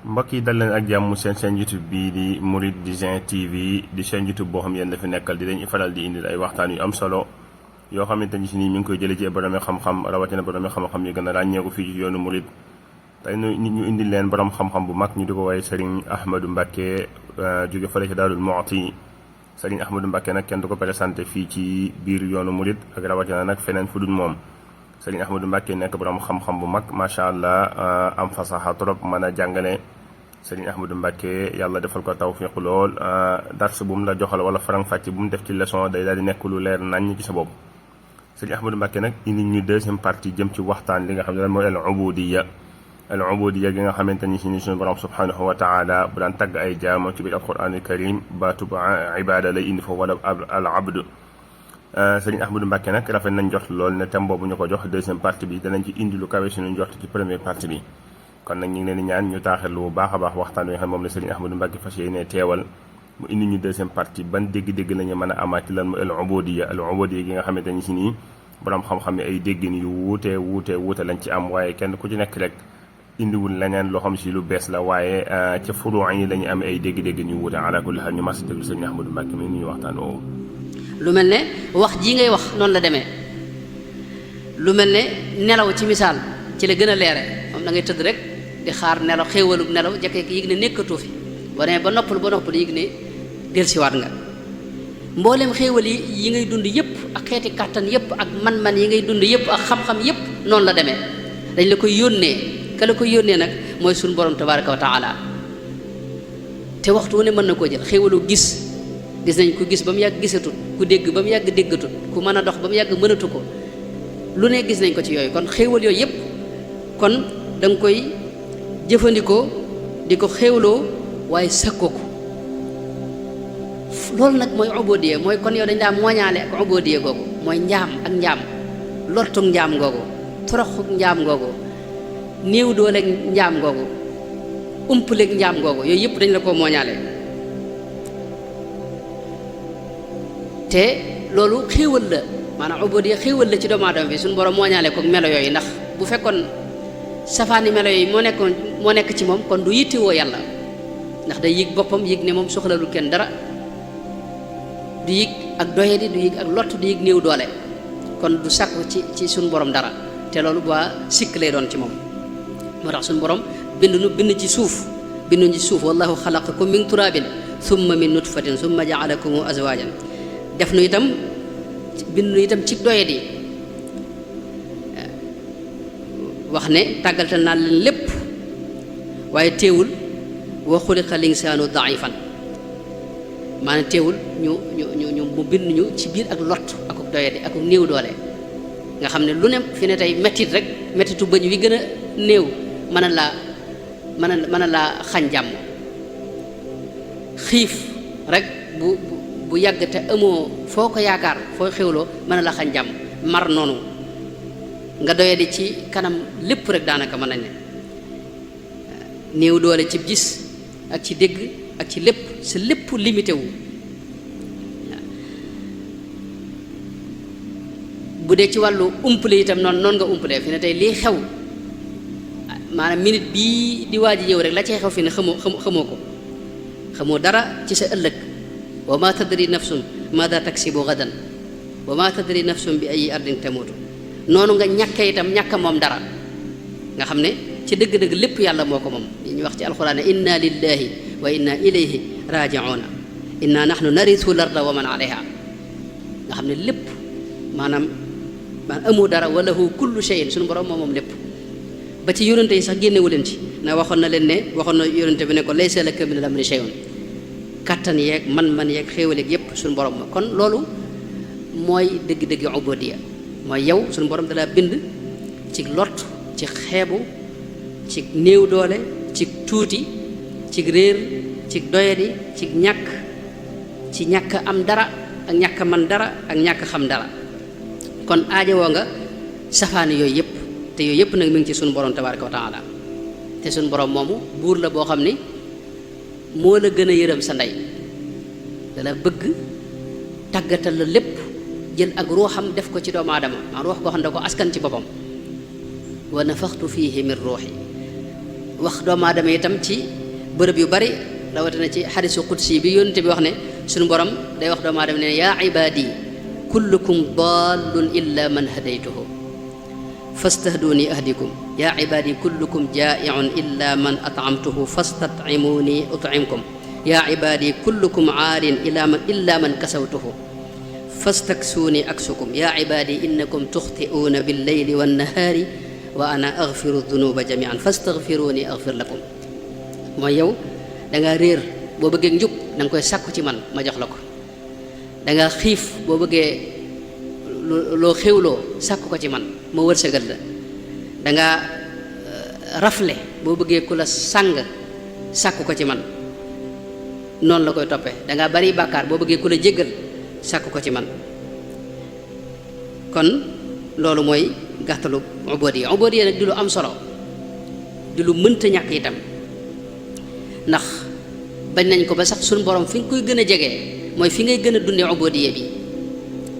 mbokk yi dal leen ak jàmm seen YouTube bii di Mourideen TV di seen YouTube boo xam yéen dafa nekkal di leen faral di indil ay waxtaan yu am solo yoo xamante ni si nii mi ngi koy jëlee ci borom xam-xam rawatina borom xam-xam yi gën a ràññeeku fii ci yoonu Murid tey nit ñu indil leen borom xam-xam bu mag ñu di ko waaye Serigne Ahmadou Mbacké jóge fële ci Daarul Muxti Serigne Ahmadou Mbacké nag kenn du ko présenté fii ci biir yoonu Murid ak rawatina nag feneen fu dul moom Serigne Ahmadou Mbacké nekk borom xam-xam bu mag macha allah am fasaxa trop mën a jàngale. Serigne Ahmadou Mbacké yàlla defal ko tawfiq lool dars bu mu la joxal wala faram-fàcce bu mu def ci leçon day daal di nekk lu leer naññ ci sa bopp. Serigne Ahmadou Mbacké nag indi ñu deuxième partie jëm ci waxtaan li nga xam ne mooy al ubudiyya gi nga xamante ni si ni suñu borom subhanahu wa taala bu daan tagg ay jaamam ci biir alquranul karim baatub ibada lay indi foofu wala al abd. Serigne Ahmadou Mbacké nag rafet nañ jot lool ne thème boobu ñu ko jox deuxième partie bi danañ ci indi lu kawe suñu jot ci première partie bi. kon nag ñu ngi leen di ñaan ñu taaxirlu bu baax a baax waxtaan wi nga xam moom la Serigne Ahmadou Mbacké fas yéene teewal mu indi ñu deuxième partie ban dégg-dégg la ñu mën a amaat ci lan mooy al ubudiyya gi nga xamante ni si nii borom xam-xam ne ay déggin yu wuute lañ ci am waaye kenn ku ci nekk rek indiwul leneen loo xam si lu bees la waaye ca furu yi la ñu am ay dégg-dégg ñu wuute ala kulli xaal ñu mas déglu Serigne Ahmadou Mbacké mi ni ñu waxtaan woowu. lu mel ne wax jii ngay wax noonu la demee lu mel ne nelaw ci misaal ci la gën a leere moom da ngay tëdd rek di xaar nelaw xéewalub nelaw jekke yëg ne nekkatoo fi boo demee ba noppalu yëg ne dellusiwaat nga mboolem xéewal yi ngay dund yëpp ak xeeti kàttan yëpp ak man-man yi ngay dund yëpp ak xam-xam yëpp noonu la demee dañ la koy yónnee ka la koy yónnee nag mooy suñu borom tabaraka wa taala te waxtu wu ne mën na koo jël xéewalu gis nañ ko gis ba mu yàgg gisatut ku dégg ba mu yàgg déggatut ku mën a dox ba mu yàgg mënatu ko lu ne gis nañ ko ci yooyu kon xéewal yooyu yëpp kon da nga koy jëfandikoo di ko xéewloo waaye sëkkoo ko loolu nag mooy ubudiyya mooy kon yow dañ daa mooñaale ak ubudiyya googu mooy njaam ak njaam lortug njaam googu toroxug njaam googu néew dooleeg njaam googu umpaleeg njaam googu yooyu yëpp dañ la ko mooñaale te loolu xéewal la maanaam ubudiyya xéewal la ci doomu aadama bi suñu borom mooñaale ko melo yooyu ndax bu fekkoon safaani melo yi moo nekk ci moom kon du yittewoo yàlla ndax day yëg boppam yëg ne moom soxlalul kenn dara du yëg ak doyadi du yëg ak lott du yëg néew doole kon du sàkku ci suñu borom dara te loolu bu sikk lay doon ci moom moo tax suñu borom bind ci suuf wallahu xalaqakum min turabin thumma min nutfatin thumma jaalakum azwajan def nu itam bind nu itam ci doyadi wax ne tàggatal naa leen lépp waaye teewul wa xuliqa linsaanu daifan maanaam teewul ñu mu bind ñu ci biir ak lot ak doyadi ak néew doole nga xam ne lu ne fi ne tey mettit rek mettitu bëñ wi gën a néew mën a laa xañ jàmm xiif rek bu yàgg te amoo foo ko yaakaar foo xewloo mën a la xañ jàmm mar noonu nga doyadi ci kanam lépp rek daanaka mën nañ ne néew doole ci gis ak ci dégg ak ci lépp sa lépp limité wu bu dee ci wàllu umpale itam noonu nga umpalee fi ne tey lii xew maanaam minute bii di waaj ñëw rek la cay xew fi ne xamoo ko xamoo dara ci sa ëllëg wa ma tadri nafsum maada taksibu gadan wa ma tadri nafsum bi ay ardin tamutu noonu nga ñàkk itam ñàkk moom dara nga xam ne ci dëgg-dëgg lépp yàlla moo ko moom ñu wax ci alxuraan inna lillahi wa inna ilayhi raji'una inna nahnu narithu larda wa man alayha nga xam ne lépp maanaam amu dara wa lahu kullu shay'in suñu borom moom lépp ba ci yonente yi sax génnewu leen ci na waxoon na yonente bi ne ko laysa laka min al-amri shay'un kattan yeeg man yeeg xéewal yeeg yépp suñu borom ma kon loolu mooy dëgg-dëgg ubudiyya mooy yow suñu borom dalaa bind ci lot ci xeebu ci néew doole ci tuuti ci réer ci doyadi ci ñàkk am dara ak ñàkk man dara ak ñàkk xam dara kon aajowoo nga safaani yooyu yëpp te yooyu yëpp nag mi ngi ci suñu borom tabaraka wa taala te suñu borom moomu buur la boo xam ni moo la gën a yërëm sa ndey dala bëgg tàggatal la lépp jël ak ruuxam def ko ci doomu aadama ruux goo xam ne da ko askan ci boppam wa nafaxtu fiihi min ruuxi wax doomu aadama itam ci bërëb yu bari rawatina ci xadisu qudsi bi yonent bi wax ne suñu borom day wax doomu aadama ne yaa ibaadi kullukum dallun illa man hadaytuhu fastahduni ahdikum yaa ibaadi kullukum jaa'iun illa man at'amtuhu fastat'imuni ut'imkum yaa ibaadi kullukum aarin illa man kasawtuhu fastaksuuni aksukum yaa ibaadi innakum tuxti'uuna billayli wannahaari wa ana aghfiru dunuba jamian fastaghfiruni aghfir lakum mooy yow da nga réer boo bëggee njub da nga koy sàkku ci man ma jox la ko da nga xiif boo bëggee loo xewloo sàkku ko ci man ma wërsëgal la da nga rafle boo bëggee ku la sàng sàkku ko ci man noonu la koy toppee da nga bari bàkkaar boo bëggee ku la jéggal sàkku ko ci man kon loolu mooy gàttalu ubudiyya nag di lu am solo di lu mënta ñàkk itam ndax bañ nañ ko ba sax suñu borom fi nga koy gën a jege mooy fi ngay gën a dundee ubudiyya bi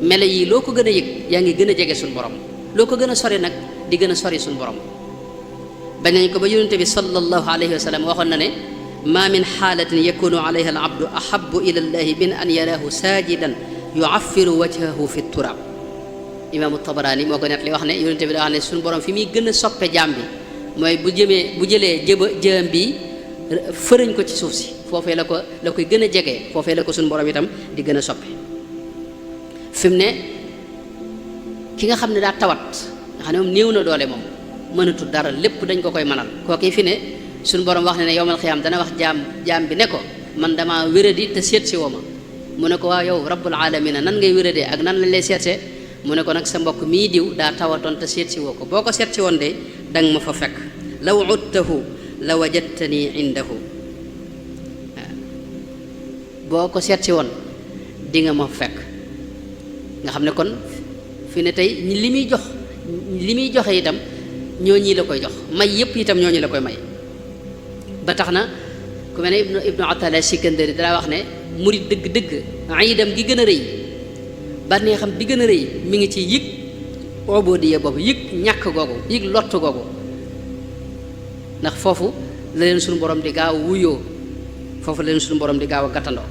melo yi loo ko gën a yëg yaa ngi gën a jege suñu borom loo ko gën a sori nag di gën a sori suñu borom bañ nañ ko ba yonente bi sallallahu alayhi wa sallam waxoon na ne ma min xaalatin yakunu alayha al abdu ahabu ila llahi min an yaraahu saajidan yuaffiru wajhahu fi turab imaamu Tabaraani moo ko net li wax ne yonente bi daa wax ne suñu borom fi muy gën a soppe jaam bi mooy bu jëlee jëm bi fërëñ ko ci suuf si foofee la koy gën a jege foofee la ko suñu borom itam di gën a soppe fi mu ne ki nga xam ne daa tawat nga xam ne moom néew na doole moom mënatul dara lépp dañ ko koy mënal kooki fi ne suñu borom wax ne ne yowmal xiyaam dana wax jaam bi ne ko man dama wéradi te seet si woo ma mu ne ko waaw yow rabbul alamina nan ngay wéradee ak nan lañ lay seetsee mu ne ko nag sa mbokk mii diw daa tawatoon te seet si woo ko boo ko seet si woon de danga ma fa fekk law udtahu la wajadtani indahu boo ko seet si woon di nga ma fekk nga xam ne kon fi ne tey li muy joxe itam ñooñi la koy jox may yëpp itam ñooñu la koy may ba tax na ku mel ne ibnu Atala Sikandari daa wax ne murid dëgg-dëgg iidam gi gën a rëy bànneexam bi gën a rëy mi ngi ci yëg ubudiyya boobu yëg ñàkk googu yëg lott googu ndax foofu la leen suñu borom di gaaw wuyoo foofu la leen suñu borom di gaaw a gàttandoo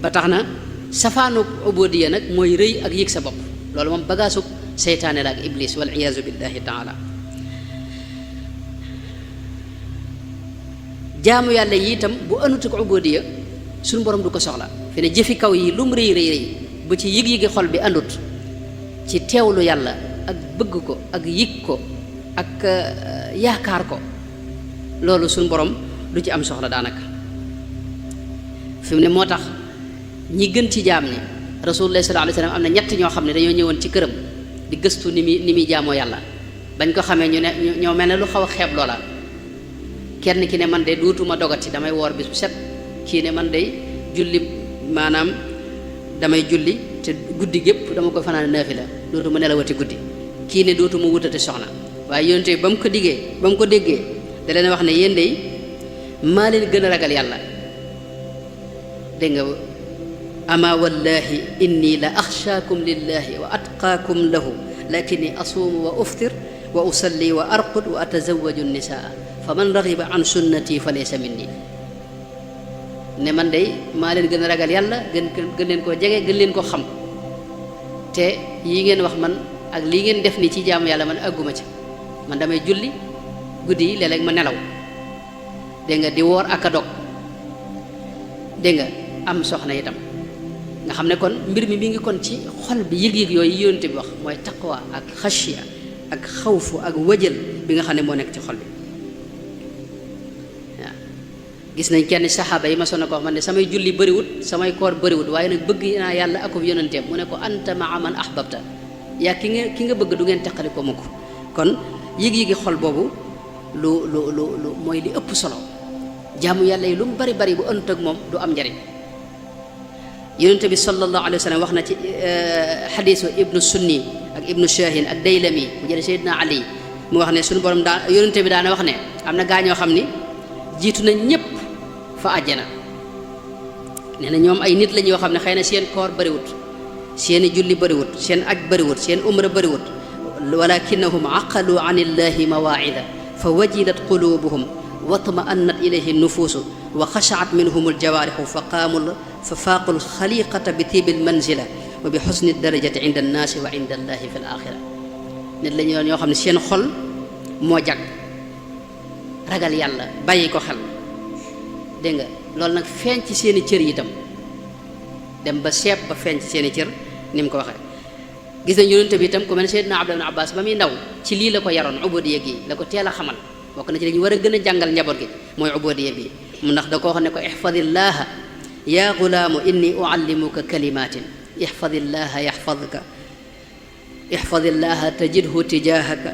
ba tax na safaanu ubudiyya nag mooy rëy ak yëg sa bopp loolu moom bagaasu seytaane la ak iblis wal iyaazu billahi taala jaamu yàlla yi itam bu anutuk ubudiyya suñu borom du ko soxla fi ne jëfi kaw yi lu mu rëy rëy rëy bu ci yëg-yëgi xol bi àndut ci teewlu yàlla ak bëgg ko ak yëg ko ak yaakaar ko loolu suñu borom du ci am soxla daanaka fi mu ne moo tax ñi gën ci jaam ñi rasulullah sallallahu alayhi wasallam am na ñett ñoo xam ne dañoo ñëwoon ci këram di gëstu ni muy jaamoo yàlla bañ ko xamee ñu ne ñoo mel ne lu xaw a xeeb loola kenn ki ne man de duutuma dogati damay woor bis bu set kii ne man de julli maanaam damay julli te guddi gépp dama koy fanaan naafila dootuma nelawati guddi kii ne dootuma wutati soxna waaye yonte ba mu ko déggee da leen wax ne yéen de maa leen gën a ragal yàlla dégg nga ama wallahi inni la axshaakum lillahi wa atqaakum lahu lakini asuumu wa uftir wa usalli wa arqud wa atazawaju nisaa fa man raxiba an sunnati fa laysa minni ne man de maa leen gën a ragal yàlla gën leen koo jege gën leen ko xam te yi ngeen wax man ak lii ngeen def ni ci jaamu yàlla man àgguma ci man damay julli guddi yi léeg-léeg ma nelaw dégg nga di woor ak a dog dégg nga am soxna itam nga xam ne kon mbir mi ngi kon ci xol bi yëg-yëg yooyu yonent bi wax mooy taqwa ak xashiya ak xawfu ak wajal bi nga xam ne moo nekk ci xol bi waaw gis nañ kenn saxaaba yi ma sonn ko wax man ne samay julli bëriwut samay koor bëriwut waaye nag bëgg naa yàlla akub yonenteem mu ne ko anta maa man ahbabta yaa ki nga bëgg du ngeen teqali ko mukk kon yëg-yëgi xol boobu lu mooy li ëpp solo jaamu yàlla yi lu mu bari bari bu ënt ak moom du am njariñ yonent bi sallallahu alayhi wa sallam wax na ci xadiisu ibnu sunni ak ibnu shahin ak daylami mu jële seydina ali mu wax ne suñu borom daa yonent bi daana wax ne am na gaa ñoo xam ni jiitu na ñépp fa àjjana nee na ñoom ay nit lañ yoo xam ne xëy na seen koor bariwut seeni julli bariwut seen aj bariwut seen umra bariwut walakinnahum aqalu an illahi mawaida fa wajilat qulubuhum wa tma'annat ilayhi nufuusu wa xashaat minhum aljawaarixu fa faaqu alxaliqata bi tiibi almanzila wa bi xusni darajati inda annaasi wa inda allahi fi alaxira nit la ñoo xam ne seen xol moo jag ragal yàlla bàyyi ko xel dégg nga loolu nag feeñ ci seeni cër yi itam dem ba seeb ba feeñ ci seeni cër ni mu ko waxee gis nañ yonent bi itam ku mel ne Seydina Abdullah ibn Abbas ba muy ndaw ci lii la ko yaroon ubudiyya gi la ko teel a xamal bokk na ci dañu war a gën a jàngal njaboot gi mooy ubudiyya bi mu ndax da koo xam ne ko ihfadillaha ya gulaamu inni uallimuka kalimatin ihfadillaha yaxfadka ihfadillaha tajidhu tijahaka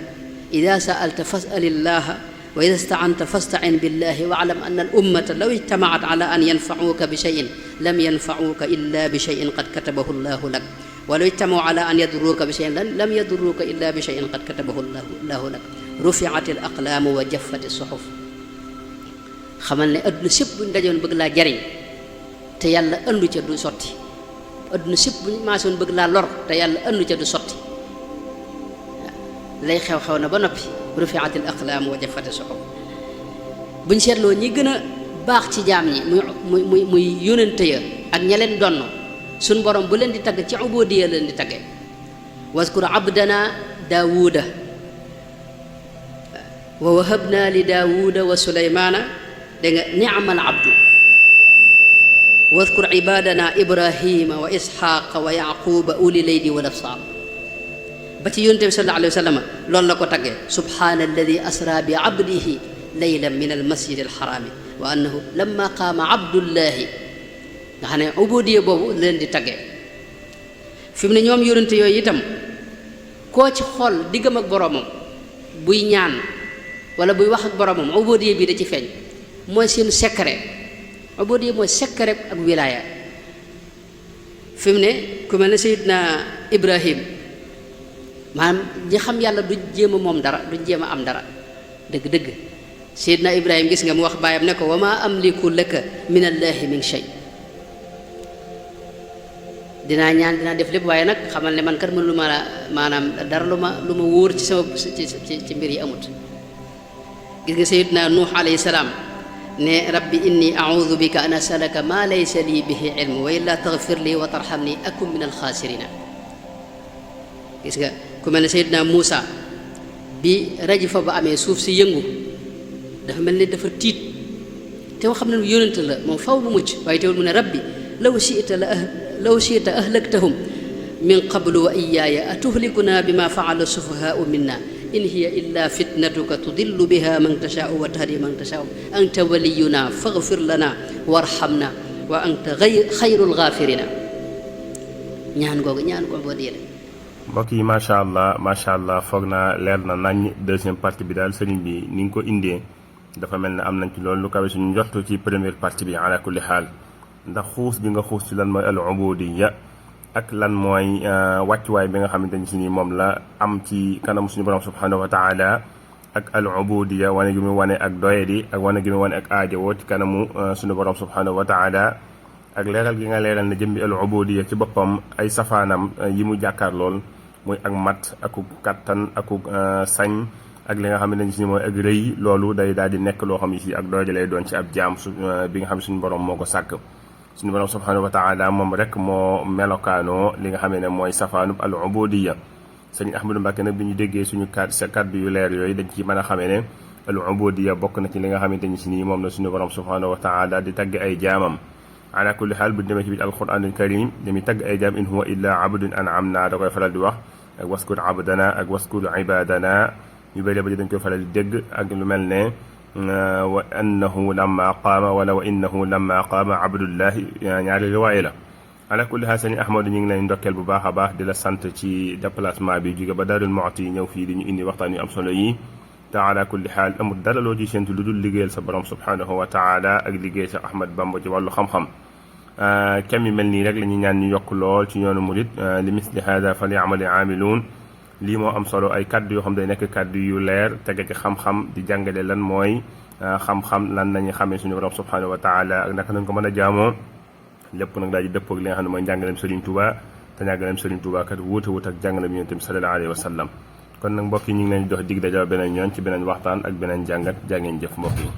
ida sa'alta fas'alillaha wa ida sta'anta fasta'in billahi wa'lam anna al-ummata law ijtama'at ala an yanfa'uka bi shay'in lam yanfa'uka illa bi shay'in qad katabahu Allahu lak wa law ijtama'u ala an yadurruka bi shay'in lam yadurruka illa bi shay'in qad katabahu Allahu lak rufi'at al-aqlamu wa jaffat as-suhuf xamal ne adduna sépp buñ dajoon bëgg laa jariñ te yàlla andu ca du sotti adduna sépp buñ maasoon bëgg laa lor te yàlla andu ca du sotti lay xew-xew na ba noppi rufi'at al-aqlaam wa jaffat as-suhuf buñ seetloo ñi gën a baax ci jaam ñi muy yónente ya ak ña leen donn suñ borom bu leen di tagg ci ubudiyya leen di tagge waskur abdana daawuda wa wahabna li daawuda wa suleymaana dégg nga ni'mal abdu waskur ibadana ibrahima wa isxaaqa wa yaquba uli laydi wal absaar ba ci yonent bi sallallahu alayhi wa sallam loolu la ko taggee subhaana alladi asra bi abdihi laylan min almasjid alxaraami wa annahu lamma qaama abdullahi nga xam ne ubudiyya boobu leen di taggee fi mu ne ñoom yonent yooyu itam koo ci xool diggam ak boroomam buy ñaan wala buy wax ak boroomam ubudiyya bi da ci feeñ mooy seen secret ubudiyya mooy secret ak wilaaya fi mu ne ku mel ne Seydina Ibrahim maanaam ñi xam yàlla du jéem a moom dara du jéem a am dara dëgg-dëgg Seydina Ibrahim gis nga mu wax baayam ne ko wa maa amliku laka min allahi min shay dinaa ñaan dinaa def lépp waaye nag xamal ne man kat mënu lu ma la maanaam dara lu ma wóor ci sama ci mbir yi amut gis nga Seydina Nuux alayhi salaam ne rabbi inni a'udhu bika an as'alaka ma laysa li bihi ilm wa illa taghfir li wa tarhamni akun min alxaasirina gis nga ku mel ne Seydina Muusa bi rajifa ba amee suuf si yëngu dafa mel ni dafa tiit te xam ne yónent la moom faw bu mucc waaye teewul mu ne rabbi law shi'ta ahlaktahum min qablu wa iyyaaya atuhlikuna bima fa'ala sufahaa'u minna in hiya illa fitnatuka tudillu biha man tashaa'u wa tahdi man tashaa'u anta waliyuna faghfir lana warhamna wa anta xayrul ghaafirina ñaan googu boo dee mbokk yi macha allah foog naa leer na nañ deuxième partie bi daal sëriñ bi ni nga ko indee dafa mel ne am nañ ci loolu lu kawe suñu njortu ci première partie bi ala kulli xaal ndax xuus bi nga xuus ci lan mooy al ubudiyya ak lan mooy wàccuwaay bi nga xamante ni si nii moom la am ci kanam suñu borom subhanahu wa taala ak al ubudiyya wane gi mu wane ak doyadi ak wane gi mu wane ak aajowoo ci kanamu suñu borom subhanahu wa taala ak leeral gi nga leeral ne jëmbi al ubudiyya ci boppam ay safaanam yi mu jàkkaar lool muy ak mat akuk kattan akuk sañ ak li nga xam ne si mooy ak rëy loolu day daal di nekk loo xam ne si ak doole lay doon ci ab jaam bi nga xam ne suñu borom moo ko sàkk suñu borom subhanahu wa taala moom rek moo melokaanoo li nga xam ne mooy safaanub al ubudiyya sëñ Ahmadou Mbacké nag bi ñu déggee suñu kàddu yu leer yooyu dañ ci mën a xamee ne al ubudiyya bokk na ci li nga xamante ni si nii moom la suñu borom subhanahu wa taala di tagg ay jaamam ala kulli xaal bu demee ci biir alquranul karim dañuy tagg ay jaam in huwa illa abdun an'amna da koy faral di wax ak waskur abdana ak waskur ibadana ñu bëri ba dañ koy faral di dégg ak lu mel ne wa annahu lamma qaama wala wa innahu lamma qaama abdullahi ñaari riwaaya la ala kulli xaal sëñ Ahmadou ñu ngi lay ndokkeel bu baax a baax di la sant ci déplacement bi jóge ba Daarul Muxti ñëw fii di ñu indi waxtaan yu am solo yi te ala kulli xaal amul dara loo ci séntu lu dul liggéeyal sa borom subhanahu wa taala ak liggéey sa Ahmad Bamba ci wàllu xam-xam kem yi mel nii rek la ñuy ñaan ñu yokk lool ci yoonu murit li misli hada fal ya'mali aamiluun lii moo am solo ay kaddu yoo xam day nekk kaddu yu leer tege ci xam-xam di jàngale lan mooy xam-xam lan nañu xamee suñu borom subhanahu wa taala ak naka nañ ko mën a jaamoo lépp nag daal di dëppoo ak li nga xam ne mooy njàngaleem Serigne Touba te njàngaleem Serigne Touba kat wuute wut ak jàngaleem Yonent bi sallallahu alayhi wa sallam kon nag mbokk yi ñu ngi leen di dox dig dajaw beneen yoon ci beneen waxtaan ak beneen jàngat jaa ngeen jëf mbokk yi